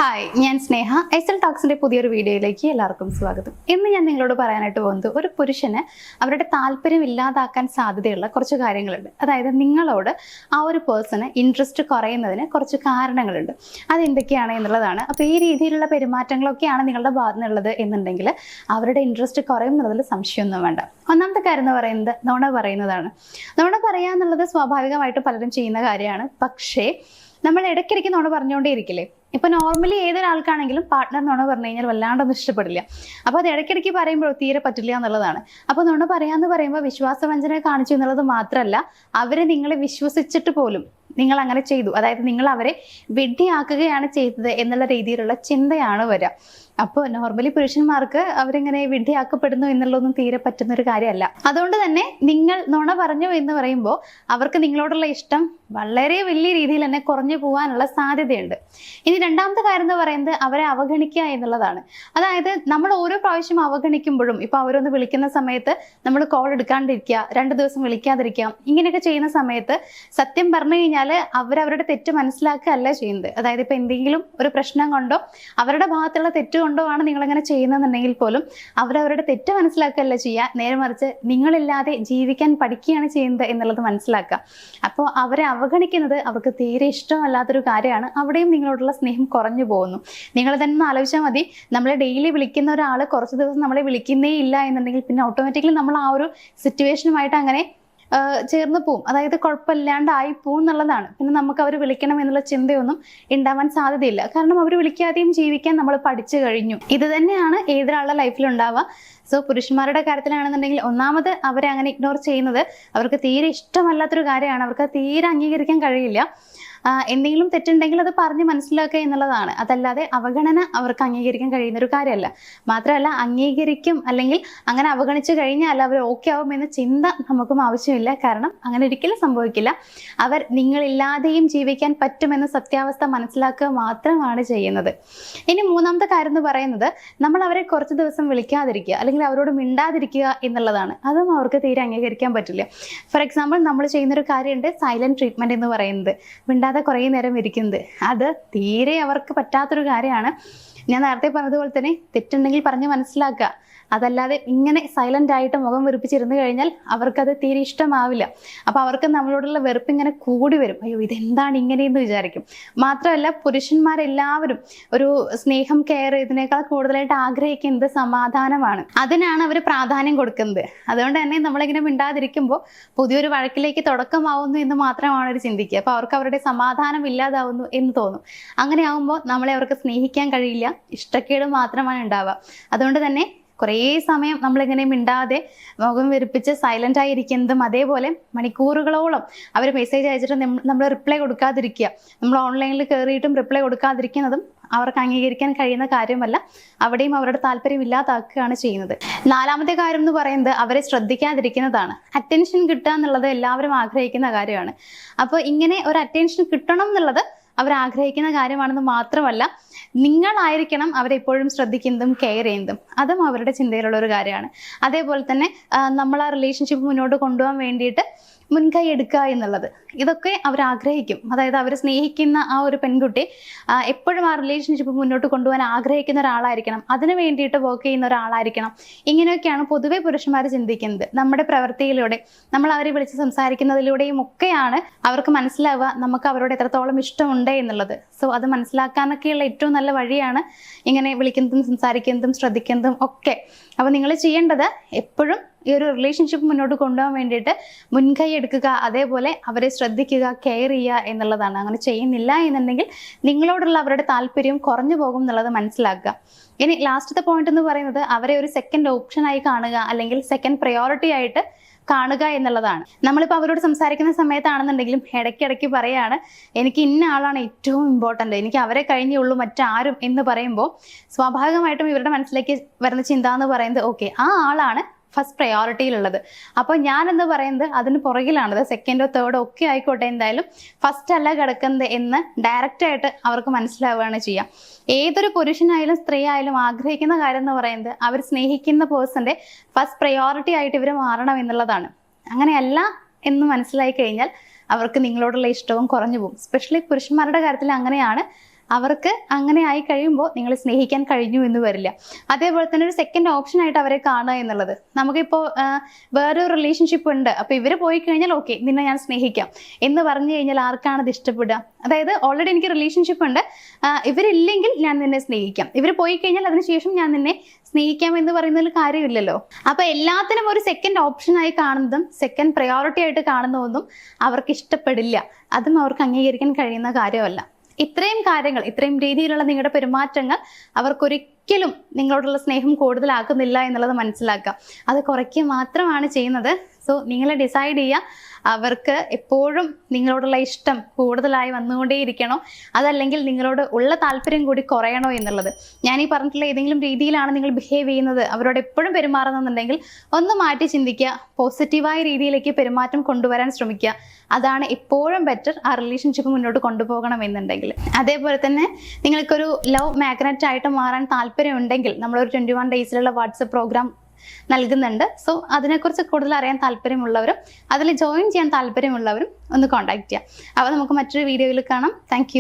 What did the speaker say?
Hi, ഞാൻ സ്നേഹ. S L ടോക്സിന്റെ പുതിയൊരു വീഡിയോയിലേക്ക് എല്ലാവർക്കും സ്വാഗതം. ഇന്ന് ഞാൻ നിങ്ങളോട് പറയാനായിട്ട് പോകുന്നത് ഒരു പുരുഷന് അവരുടെ താല്പര്യം ഇല്ലാതാക്കാൻ സാധ്യതയുള്ള കുറച്ച് കാര്യങ്ങളുണ്ട്. അതായത് നിങ്ങളോട് ആ ഒരു പേഴ്സണ് ഇൻട്രസ്റ്റ് കുറയുന്നതിന് കുറച്ച് കാരണങ്ങളുണ്ട്. അതെന്തൊക്കെയാണ് എന്നുള്ളതാണ്. അപ്പോൾ ഈ രീതിയിലുള്ള പെരുമാറ്റങ്ങളൊക്കെയാണ് നിങ്ങളുടെ ഭാഗത്ത് നിന്നുള്ളത് എന്നുണ്ടെങ്കിൽ അവരുടെ ഇൻട്രസ്റ്റ് കുറയും എന്നുള്ളതിൽ സംശയമൊന്നും വേണ്ട. ഒന്നാമത്തെ കാര്യം എന്ന് പറയുന്നത് നുണ പറയുന്നതാണ്. നുണ പറയുക എന്നുള്ളത് സ്വാഭാവികമായിട്ട് പലരും ചെയ്യുന്ന കാര്യമാണ്. പക്ഷേ നമ്മൾ ഇടയ്ക്കിടയ്ക്ക് നുണ പറഞ്ഞുകൊണ്ടേ ഇരിക്കില്ലേ? ഇപ്പൊ നോർമലി ഏതൊരാൾക്കാണെങ്കിലും പാർട്ട്ണർ നുണ പറഞ്ഞു കഴിഞ്ഞാൽ വല്ലാണ്ടൊന്നും ഇഷ്ടപ്പെടില്ല. അപ്പോൾ അത് ഇടയ്ക്കിടയ്ക്ക് പറയുമ്പോൾ തീരെ പറ്റില്ല എന്നുള്ളതാണ്. അപ്പോൾ നുണ പറയാന്ന് പറയുമ്പോൾ വിശ്വാസവഞ്ചന കാണിച്ചു എന്നുള്ളത് മാത്രമല്ല, അവരെ നിങ്ങളെ വിശ്വസിച്ചിട്ട് പോലും നിങ്ങൾ അങ്ങനെ ചെയ്തു, അതായത് നിങ്ങൾ അവരെ വിഡ്ഢിയാക്കുകയാണ് ചെയ്തത് എന്നുള്ള രീതിയിലുള്ള ചിന്തയാണ് വരിക. അപ്പോൾ നോർമലി പുരുഷന്മാർക്ക് അവരിങ്ങനെ വിഡ്ഢിയാക്കപ്പെടുന്നു എന്നുള്ളതൊന്നും തീരെ പറ്റുന്ന ഒരു കാര്യമല്ല. അതുകൊണ്ട് തന്നെ നിങ്ങൾ നുണ പറഞ്ഞു എന്ന് പറയുമ്പോൾ അവർക്ക് നിങ്ങളോടുള്ള ഇഷ്ടം വളരെ വലിയ രീതിയിൽ തന്നെ കുറഞ്ഞു പോകാനുള്ള സാധ്യതയുണ്ട്. ഇനി രണ്ടാമത്തെ കാര്യം എന്ന് പറയുന്നത് അവരെ അവഗണിക്കുക എന്നുള്ളതാണ്. അതായത് നമ്മൾ ഓരോ പ്രാവശ്യം അവഗണിക്കുമ്പോഴും ഇപ്പൊ അവരൊന്ന് വിളിക്കുന്ന സമയത്ത് നമ്മൾ കോൾ എടുക്കാണ്ടിരിക്കുക, 2 ദിവസം വിളിക്കാതിരിക്കുക, ഇങ്ങനെയൊക്കെ ചെയ്യുന്ന സമയത്ത് സത്യം പറഞ്ഞു കഴിഞ്ഞാൽ അവരവരുടെ തെറ്റ് മനസ്സിലാക്കുകയല്ല ചെയ്യുന്നത്. അതായത് ഇപ്പൊ എന്തെങ്കിലും ഒരു പ്രശ്നം കൊണ്ടോ അവരുടെ ഭാഗത്തുള്ള തെറ്റ് കൊണ്ടോ ആണ് നിങ്ങളിങ്ങനെ ചെയ്യുന്നതെന്നുണ്ടെങ്കിൽ പോലും അവരവരുടെ തെറ്റ് മനസ്സിലാക്കുകയല്ല ചെയ്യുക, നേരെ മറിച്ച് നിങ്ങളില്ലാതെ ജീവിക്കാൻ പഠിക്കുകയാണ് ചെയ്യുന്നത് എന്നുള്ളത് മനസ്സിലാക്കുക. അപ്പോൾ അവരെ അവഗണിക്കുന്നത് അവർക്ക് തീരെ ഇഷ്ടമല്ലാത്തൊരു കാര്യമാണ്. അവിടെയും നിങ്ങളോടുള്ള സ്നേഹം കുറഞ്ഞു പോകുന്നു. നിങ്ങൾ തന്നെ ഒന്ന് ആലോചിച്ചാൽ മതി. നമ്മളെ ഡെയിലി വിളിക്കുന്ന ഒരാൾ കുറച്ച് ദിവസം നമ്മളെ വിളിക്കുന്നേ ഇല്ല എന്നുണ്ടെങ്കിൽ പിന്നെ ഓട്ടോമാറ്റിക്കലി നമ്മൾ ആ ഒരു സിറ്റുവേഷനുമായിട്ട് അങ്ങനെ ചേർന്ന് പോവും. അതായത് കുഴപ്പമില്ലാണ്ടായി പോവും എന്നുള്ളതാണ്. പിന്നെ നമുക്ക് അവർ വിളിക്കണം എന്നുള്ള ചിന്തയൊന്നും ഉണ്ടാവാൻ സാധ്യതയില്ല. കാരണം അവർ വിളിക്കാതെയും ജീവിക്കാൻ നമ്മൾ പഠിച്ചു കഴിഞ്ഞു. ഇത് തന്നെയാണ് ഏതൊരാളുടെ ലൈഫിൽ ഉണ്ടാവുക. സോ പുരുഷന്മാരുടെ കാര്യത്തിലാണെന്നുണ്ടെങ്കിൽ ഒന്നാമത് അവരെ അങ്ങനെ ഇഗ്നോർ ചെയ്യുന്നത് അവർക്ക് തീരെ ഇഷ്ടമല്ലാത്തൊരു കാര്യമാണ്. അവർക്ക് തീരെ അംഗീകരിക്കാൻ കഴിയില്ല. എന്തെങ്കിലും തെറ്റുണ്ടെങ്കിൽ അത് പറഞ്ഞ് മനസ്സിലാക്കുക എന്നുള്ളതാണ്. അതല്ലാതെ അവഗണന അവർക്ക് അംഗീകരിക്കാൻ കഴിയുന്ന ഒരു കാര്യമല്ല. മാത്രമല്ല അംഗീകരിക്കും അല്ലെങ്കിൽ അങ്ങനെ അവഗണിച്ചു കഴിഞ്ഞാൽ അവർ ഓക്കെ ആവും എന്ന ചിന്ത നമുക്കും ആവശ്യമില്ല. കാരണം അങ്ങനെ ഒരിക്കലും സംഭവിക്കില്ല. അവർ നിങ്ങളില്ലാതെയും ജീവിക്കാൻ പറ്റുമെന്ന സത്യാവസ്ഥ മനസ്സിലാക്കുക മാത്രമാണ് ചെയ്യുന്നത്. ഇനി മൂന്നാമത്തെ കാര്യം എന്ന് പറയുന്നത് നമ്മൾ അവരെ കുറച്ച് ദിവസം വിളിക്കാതിരിക്കുക അല്ലെങ്കിൽ അവരോട് മിണ്ടാതിരിക്കുക എന്നുള്ളതാണ്. അതും അവർക്ക് തീരെ അംഗീകരിക്കാൻ പറ്റില്ല. ഫോർ എക്സാമ്പിൾ നമ്മൾ ചെയ്യുന്നൊരു കാര്യമുണ്ട് സൈലന്റ് ട്രീറ്റ്മെന്റ് എന്ന് പറയുന്നത്. മിണ്ടാതെ കുറേ നേരം ഇരിക്കുന്നത് അത് തീരെ അവർക്ക് പറ്റാത്തൊരു കാര്യമാണ്. ഞാൻ നേരത്തെ പറഞ്ഞതുപോലെ തന്നെ തെറ്റുണ്ടെങ്കിൽ പറഞ്ഞ് മനസ്സിലാക്കുക. അതല്ലാതെ ഇങ്ങനെ സൈലന്റ് ആയിട്ട് മുഖം വെറുപ്പിച്ചിരുന്നു കഴിഞ്ഞാൽ അവർക്കത് തീരെ ഇഷ്ടമാവില്ല. അപ്പൊ അവർക്ക് നമ്മളോടുള്ള വെറുപ്പ് ഇങ്ങനെ കൂടി വരും. അയ്യോ ഇതെന്താണ് ഇങ്ങനെയെന്ന് വിചാരിക്കും. മാത്രമല്ല പുരുഷന്മാരെല്ലാവരും ഒരു സ്നേഹം കെയർ ഇതിനേക്കാൾ കൂടുതലായിട്ട് ആഗ്രഹിക്കുന്നത് സമാധാനമാണ്. അതിനാണ് അവർ പ്രാധാന്യം കൊടുക്കുന്നത്. അതുകൊണ്ട് തന്നെ നമ്മളിങ്ങനെ മിണ്ടാതിരിക്കുമ്പോൾ പുതിയൊരു വഴക്കിലേക്ക് തുടക്കമാവുന്നു എന്ന് മാത്രമാണ് അവർ ചിന്തിക്കുക. അപ്പൊ അവർക്ക് അവരുടെ സമാധാനം ഇല്ലാതാവുന്നു എന്ന് തോന്നും. അങ്ങനെ ആവുമ്പോൾ നമ്മളെ അവർക്ക് സ്നേഹിക്കാൻ കഴിയില്ല, ഇഷ്ടക്കേട് മാത്രമാണ് ഉണ്ടാവുക. അതുകൊണ്ട് തന്നെ കുറേ സമയം നമ്മളിങ്ങനെ മിണ്ടാതെ മുഖം വെറുപ്പിച്ച് സൈലന്റ് ആയിരിക്കുന്നതും, അതേപോലെ മണിക്കൂറുകളോളം അവർ മെസ്സേജ് അയച്ചിട്ട് നമ്മൾ റിപ്ലൈ കൊടുക്കാതിരിക്കുക, നമ്മൾ ഓൺലൈനിൽ കയറിയിട്ടും റിപ്ലൈ കൊടുക്കാതിരിക്കുന്നതും അവർക്ക് അംഗീകരിക്കാൻ കഴിയുന്ന കാര്യമല്ല. അവിടെയും അവരുടെ താല്പര്യം ഇല്ലാതാക്കുകയാണ് ചെയ്യുന്നത്. നാലാമത്തെ കാര്യം എന്ന് പറയുന്നത് അവരെ ശ്രദ്ധിക്കാതിരിക്കുന്നതാണ്. അറ്റൻഷൻ കിട്ടുക എന്നുള്ളത് എല്ലാവരും ആഗ്രഹിക്കുന്ന കാര്യമാണ്. അപ്പോൾ ഇങ്ങനെ ഒരു അറ്റൻഷൻ കിട്ടണം എന്നുള്ളത് അവർ ആഗ്രഹിക്കുന്ന കാര്യമാണെന്ന് മാത്രമല്ല, നിങ്ങളായിരിക്കണം അവരെപ്പോഴും ശ്രദ്ധിക്കുന്നതും കെയർ ചെയ്യുന്നതും. അതും അവരുടെ ചിന്തയിലുള്ള ഒരു കാര്യമാണ്. അതേപോലെ തന്നെ നമ്മൾ ആ റിലേഷൻഷിപ്പ് മുന്നോട്ട് കൊണ്ടുപോകാൻ വേണ്ടിയിട്ട് മുൻകൈ എടുക്കുക എന്നുള്ളത്, ഇതൊക്കെ അവർ ആഗ്രഹിക്കും. അതായത് അവർ സ്നേഹിക്കുന്ന ആ ഒരു പെൺകുട്ടി എപ്പോഴും ആ റിലേഷൻഷിപ്പ് മുന്നോട്ട് കൊണ്ടുപോകാൻ ആഗ്രഹിക്കുന്ന ഒരാളായിരിക്കണം, അതിന് വേണ്ടിയിട്ട് വർക്ക് ചെയ്യുന്ന ഒരാളായിരിക്കണം. ഇങ്ങനെയൊക്കെയാണ് പൊതുവെ പുരുഷന്മാർ ചിന്തിക്കുന്നത്. നമ്മുടെ പ്രവൃത്തിയിലൂടെ നമ്മൾ അവരെ വിളിച്ച് സംസാരിക്കുന്നതിലൂടെയും ഒക്കെയാണ് അവർക്ക് മനസ്സിലാവുക നമുക്ക് അവരോട് എത്രത്തോളം ഇഷ്ടമുണ്ട് എന്നുള്ളത്. സോ അത് മനസ്സിലാക്കാനൊക്കെയുള്ള ഏറ്റവും നല്ല വഴിയാണ് ഇങ്ങനെ വിളിക്കുന്നതും സംസാരിക്കുന്നതും ശ്രദ്ധിക്കുന്നതും ഒക്കെ. അപ്പോൾ നിങ്ങൾ ചെയ്യേണ്ടത് എപ്പോഴും ഈ ഒരു റിലേഷൻഷിപ്പ് മുന്നോട്ട് കൊണ്ടുപോകാൻ വേണ്ടിയിട്ട് മുൻകൈ എടുക്കുക, അതേപോലെ അവരെ ശ്രദ്ധിക്കുക, കെയർ ചെയ്യുക എന്നുള്ളതാണ്. അങ്ങനെ ചെയ്യുന്നില്ല എന്നുണ്ടെങ്കിൽ നിങ്ങളോടുള്ള അവരുടെ താല്പര്യം കുറഞ്ഞു പോകും എന്നുള്ളത് മനസ്സിലാക്കുക. ഇനി ലാസ്റ്റത്തെ പോയിന്റ് എന്ന് പറയുന്നത് അവരെ ഒരു സെക്കൻഡ് ഓപ്ഷനായി കാണുക അല്ലെങ്കിൽ സെക്കൻഡ് പ്രയോറിറ്റി ആയിട്ട് കാണുക എന്നുള്ളതാണ്. നമ്മളിപ്പോൾ അവരോട് സംസാരിക്കുന്ന സമയത്താണെന്നുണ്ടെങ്കിലും ഇടയ്ക്കിടയ്ക്ക് പറയാണ് എനിക്ക് ഇന്ന ആളാണ് ഏറ്റവും ഇമ്പോർട്ടൻ്റ്, എനിക്ക് അവരെ കഴിഞ്ഞേ ഉള്ളൂ മറ്റാരും എന്ന് പറയുമ്പോൾ സ്വാഭാവികമായിട്ടും ഇവരുടെ മനസ്സിലേക്ക് വരുന്ന ചിന്ത എന്ന് പറയുന്നത് ഓക്കെ ആ ആളാണ് ഫസ്റ്റ് പ്രയോറിറ്റിയിലുള്ളത്. അപ്പോൾ ഞാനെന്ന് പറയുന്നത് അതിന് പുറകിലാണത്. സെക്കൻഡോ തേർഡോ ഒക്കെ ആയിക്കോട്ടെ, എന്തായാലും ഫസ്റ്റ് അല്ല കിടക്കുന്നത് എന്ന് ഡയറക്റ്റ് ആയിട്ട് അവർക്ക് മനസ്സിലാവുകയാണ് ചെയ്യുക. ഏതൊരു പുരുഷനായാലും സ്ത്രീ ആയാലും ആഗ്രഹിക്കുന്ന കാര്യം എന്ന് പറയുന്നത് അവർ സ്നേഹിക്കുന്ന പേഴ്സന്റെ ഫസ്റ്റ് പ്രയോറിറ്റി ആയിട്ട് ഇവർ മാറണം എന്നുള്ളതാണ്. അങ്ങനെയല്ല എന്ന് മനസ്സിലായി കഴിഞ്ഞാൽ അവർക്ക് നിങ്ങളോടുള്ള ഇഷ്ടവും കുറഞ്ഞു പോകും. സ്പെഷ്യലി പുരുഷന്മാരുടെ കാര്യത്തിൽ അങ്ങനെയാണ്. അവർക്ക് അങ്ങനെ ആയി കഴിയുമ്പോൾ നിങ്ങൾ സ്നേഹിക്കാൻ കഴിഞ്ഞു എന്ന് വരില്ല. അതേപോലെ തന്നെ ഒരു സെക്കൻഡ് ഓപ്ഷൻ ആയിട്ട് അവരെ കാണുക എന്നുള്ളത്. നമുക്കിപ്പോൾ വേറൊരു റിലേഷൻഷിപ്പ് ഉണ്ട്, അപ്പോൾ ഇവർ പോയി കഴിഞ്ഞാൽ ഓക്കെ നിന്നെ ഞാൻ സ്നേഹിക്കാം എന്ന് പറഞ്ഞു കഴിഞ്ഞാൽ ആർക്കാണ് അത് ഇഷ്ടപ്പെടുക? അതായത് ഓൾറെഡി എനിക്ക് റിലേഷൻഷിപ്പ് ഉണ്ട്, ഇവരില്ലെങ്കിൽ ഞാൻ നിന്നെ സ്നേഹിക്കാം, ഇവർ പോയി കഴിഞ്ഞാൽ അതിനുശേഷം ഞാൻ നിന്നെ സ്നേഹിക്കാം എന്ന് പറയുന്നതിൽ കാര്യമില്ലല്ലോ. അപ്പൊ എല്ലാത്തിനും ഒരു സെക്കൻഡ് ഓപ്ഷനായി കാണുന്നതും സെക്കൻഡ് പ്രയോറിറ്റി ആയിട്ട് കാണുന്നതൊന്നും അവർക്ക് ഇഷ്ടപ്പെടില്ല. അതും അവർക്ക് അംഗീകരിക്കാൻ കഴിയുന്ന കാര്യമല്ല. ഇത്രയും കാര്യങ്ങൾ, ഇത്രയും രീതിയിലുള്ള നിങ്ങളുടെ പെരുമാറ്റങ്ങൾ അവർക്കൊരിക്കലും നിങ്ങളോടുള്ള സ്നേഹം കൂടുതലാക്കുന്നില്ല എന്നുള്ളത് മനസ്സിലാക്കുക. അത് കുറയ്ക്കുക മാത്രമാണ് ചെയ്യുന്നത്. സോ നിങ്ങൾ ഡിസൈഡ് ചെയ്യുക, അവർക്ക് എപ്പോഴും നിങ്ങളോടുള്ള ഇഷ്ടം കൂടുതലായി വന്നുകൊണ്ടേയിരിക്കണോ, അതല്ലെങ്കിൽ നിങ്ങളോട് ഉള്ള താല്പര്യം കൂടി കുറയണോ എന്നുള്ളത്. ഞാൻ ഈ പറഞ്ഞിട്ടുള്ള ഏതെങ്കിലും രീതിയിലാണ് നിങ്ങൾ ബിഹേവ് ചെയ്യുന്നത്, അവരോട് എപ്പോഴും പെരുമാറുന്നുണ്ടെങ്കിൽ ഒന്ന് മാറ്റി ചിന്തിക്കുക, പോസിറ്റീവായ രീതിയിലേക്ക് പെരുമാറ്റം കൊണ്ടുവരാൻ ശ്രമിക്കുക. അതാണ് എപ്പോഴും ബെറ്റർ ആ റിലേഷൻഷിപ്പ് മുന്നോട്ട് കൊണ്ടുപോകണം എന്നുണ്ടെങ്കിൽ. അതേപോലെ തന്നെ നിങ്ങൾക്കൊരു ലവ് മാഗ്നറ്റ് ആയിട്ട് മാറാൻ താല്പര്യം ഉണ്ടെങ്കിൽ നമ്മളൊരു 21 ഡേയ്സിലുള്ള വാട്സപ്പ് പ്രോഗ്രാം നൽകുന്നുണ്ട്. സോ അതിനെക്കുറിച്ച് കൂടുതൽ അറിയാൻ താല്പര്യമുള്ളവരും അതിൽ ജോയിൻ ചെയ്യാൻ താല്പര്യമുള്ളവരും ഒന്ന് കോൺടാക്ട് ചെയ്യാം. അപ്പോൾ നമുക്ക് മറ്റൊരു വീഡിയോയിൽ കാണാം. Thank you.